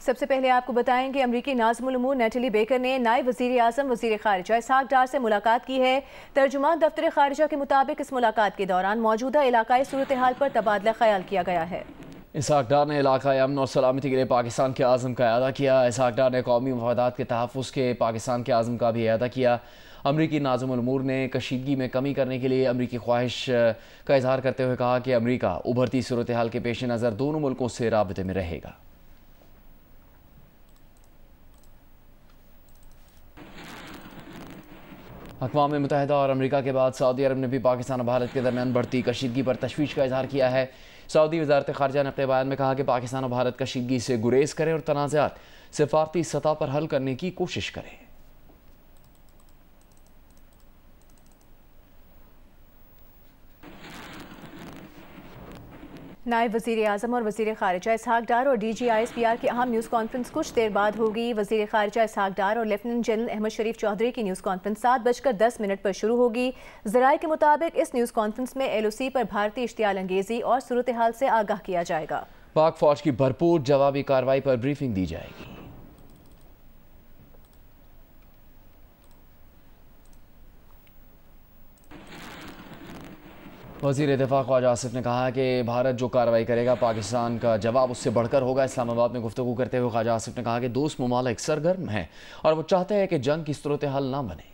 سب سے پہلے آپ کو بتائیں کہ امریکی ناظم الامور نیٹلی بیکر نے نائب وزیر اعظم وزیر خارجہ اسحاق ڈار سے ملاقات کی ہے۔ ترجمان دفتر خارجہ کے مطابق اس ملاقات کے دوران موجودہ علاقائی صورتحال پر تبادلہ خیال کیا گیا ہے۔ اسحاق ڈار نے علاقائی امن اور سلامتی کے لیے پاکستان کے عزم کا اعادہ کیا۔ اسحاق ڈار نے قومی مفادات کے تحفظ کے پاکستان کے عزم کا بھی اعادہ کیا۔ امریکی ناظم الامور نے کشیدگی میں کمی کرنے کے لیے امریکی خواہش کا اظہار کرتے ہوئے کہا کہ امریکہ ابھرتی صورتحال کے پیش نظر دونوں ملکوں سے رابطے میں رہے گا۔ اقوام متحدہ اور امریکہ کے بعد سعودی عرب نے بھی پاکستان اور بھارت کے درمیان بڑھتی کشیدگی پر تشویش کا اظہار کیا ہے۔ سعودی وزارت خارجہ نے اپنے بیان میں کہا کہ پاکستان اور بھارت کشیدگی سے گریز کریں اور تنازعات سفارتی سطح پر حل کرنے کی کوشش کریں۔ نائب وزیر اعظم اور وزیر خارجہ اسحاق ڈار اور D G I S P R کی اہم نیوز کانفرنس کچھ دیر بعد ہوگی۔ وزیر خارجہ اسحاق ڈار اور لیفٹیننٹ جنرل احمد شریف چودھری کی نیوز کانفرنس 7:10 پر شروع ہوگی۔ ذرائع کے مطابق اس نیوز کانفرنس میں ایل او سی پر بھارتی اشتعال انگیزی اور صورتحال سے آگاہ کیا جائے گا۔ پاک فوج کی بھرپور جوابی کارروائی پر بریفنگ دی جائے گی۔ وزیر دفاع خواجہ آصف نے کہا کہ بھارت جو کارروائی کرے گا پاکستان کا جواب اس سے بڑھ کر ہوگا۔ اسلام آباد میں گفتگو کرتے ہوئے خواجہ آصف نے کہا کہ دوست ممالک سرگرم ہیں اور وہ چاہتے ہیں کہ جنگ کی صورتحال نہ بنے۔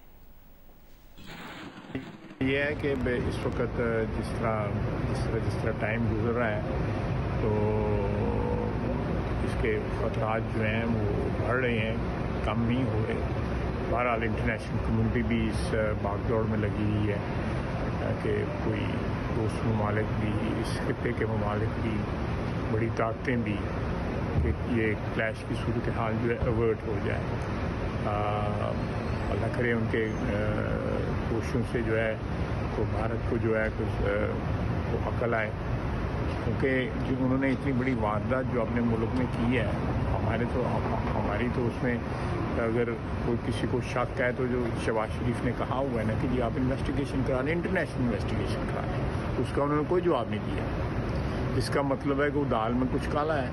یہ ہے کہ اس وقت جس طرح ٹائم گزر رہا ہے تو اس کے خطرات جو ہیں وہ بڑھ رہے ہیں، کم نہیں ہو رہے۔ بہرحال انٹرنیشنل کمیونٹی بھی اس بھاگ دوڑ میں لگی ہوئی ہے کہ کوئی دوست ممالک بھی، اس خطے کے ممالک بھی، بڑی طاقتیں بھی، کہ یہ کلیش کی صورتحال جو ہے اوورٹ ہو جائے۔ اللہ کرے ان کے کوششوں سے جو ہے تو بھارت کو جو ہے کچھ عقل آئے، کیونکہ جو انہوں نے اتنی بڑی واردات جو اپنے ملک میں کی ہے، ہماری تو اس میں اگر کوئی کسی کو شک ہے تو جو شہباز شریف نے کہا ہوا ہے نا کہ جی آپ انویسٹیگیشن کرا لیں، انٹرنیشنل انویسٹیگیشن کرا لیں، اس کا انہوں نے کوئی جواب نہیں دیا۔ اس کا مطلب ہے کہ وہ دال میں کچھ کالا ہے۔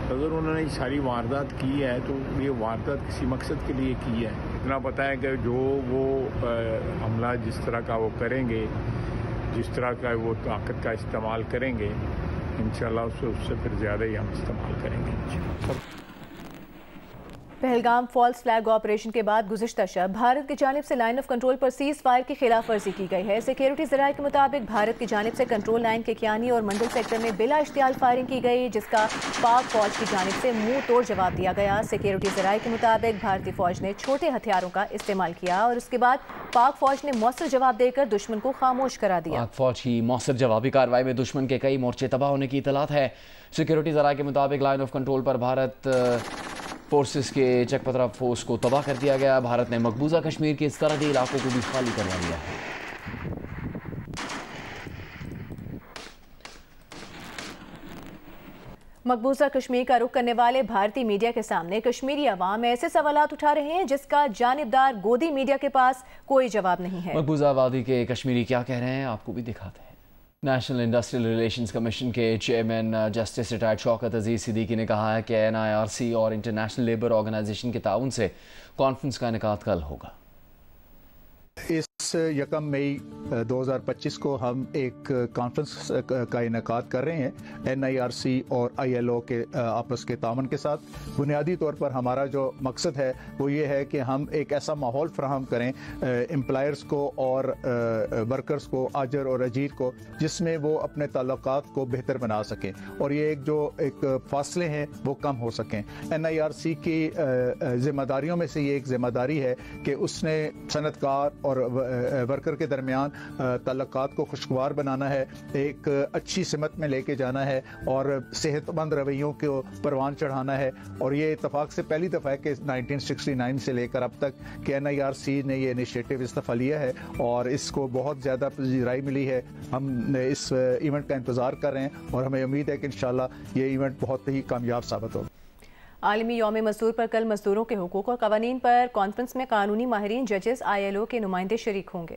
اگر انہوں نے ساری واردات کی ہے تو یہ واردات کسی مقصد کے لیے کی ہے۔ اتنا پتہ ہے کہ جو وہ حملہ جس طرح کا وہ کریں گے، جس طرح کا وہ طاقت کا استعمال کریں گے، انشاءاللہ اس سے پھر زیادہ ہی ہم استعمال کریں گے۔ پہلگام فالس فلیگ آپریشن کے بعد گزشتہ شب بھارت کی جانب سے line of control per cease fire کی خلاف ورزی کی گئی ہے۔ سیکیورٹی ذرائع کے مطابق بھارت کی جانب سے کنٹرول لائن کے کیانی اور منڈل سیکٹر میں بلا اشتعال فائرنگ کی گئی، جس کا پاک فوج کی جانب سے منہ توڑ جواب دیا گیا۔ سیکیورٹی ذرائع کے مطابق بھارتی فوج نے چھوٹے ہتھیاروں کا استعمال کیا اور اس کے بعد پاک فوج نے مؤثر جواب دے کر دشمن کو خاموش کرا دیا۔ پاک فوج کی مؤثر جوابی کارروائی میں دشمن کے کئی مورچے تباہ ہونے کی اطلاعات ہے۔ سیکیورٹی ذرائع کے مطابق line of control per Bharat forces کے چک پترا فورس کو تباہ کر دیا گیا۔ بھارت نے مقبوضہ کشمیر کے سرحدی علاقوں کو بھی خالی کروا لیا ہے۔ مقبوضہ کشمیر کا رخ کرنے والے بھارتی میڈیا کے سامنے کشمیری عوام ایسے سوالات اٹھا رہے ہیں جس کا جانبدار گودی میڈیا کے پاس کوئی جواب نہیں ہے۔ مقبوضہ وادی کے کشمیری کیا کہہ رہے ہیں آپ کو بھی دکھاتے ہیں۔ نیشنل انڈسٹریل ریلیشنز کمیشن کے chairman justice retired Shaukat Aziz Siddiqui نے کہا ہے کہ NIRC اور انٹرنیشنل لیبر آرگنائزیشن کے تعاون سے کانفرنس کا انعقاد کل ہوگا۔ اس 1 مئی 2025 کو ہم ایک کانفرنس کا انعقاد کر رہے ہیں NIRC اور ILO کے آپس کے تعاون کے ساتھ۔ بنیادی طور پر ہمارا جو مقصد ہے وہ یہ ہے کہ ہم ایک ایسا ماحول فراہم کریں امپلائرز کو اور ورکرز کو، آجر اور اجیر کو، جس میں وہ اپنے تعلقات کو بہتر بنا سکیں اور یہ ایک فاصلے ہیں وہ کم ہو سکیں۔ NIRC کی ذمہ داریوں میں سے یہ ایک ذمہ داری ہے کہ اس نے صنعت کار اور ورکر کے درمیان تعلقات کو خوشگوار بنانا ہے، ایک اچھی سمت میں لے کے جانا ہے اور صحت مند رویوں کو پروان چڑھانا ہے۔ اور یہ اتفاق سے پہلی دفعہ ہے کہ 1969 سے لے کر اب تک کہ NIRC نے یہ انیشیٹو اس دفعہ لیا ہے اور اس کو بہت زیادہ پذیرائی ملی ہے۔ ہم اس ایونٹ کا انتظار کر رہے ہیں اور ہمیں امید ہے کہ انشاءاللہ یہ ایونٹ بہت ہی کامیاب ثابت ہوگا۔ عالمی یوم مزدور پر کل مزدوروں کے حقوق اور قوانین پر کانفرنس میں قانونی ماہرین، ججز، ILO کے نمائندے شریک ہوں گے۔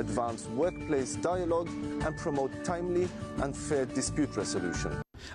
advance workplace dialogue and promote timely and fair dispute resolution.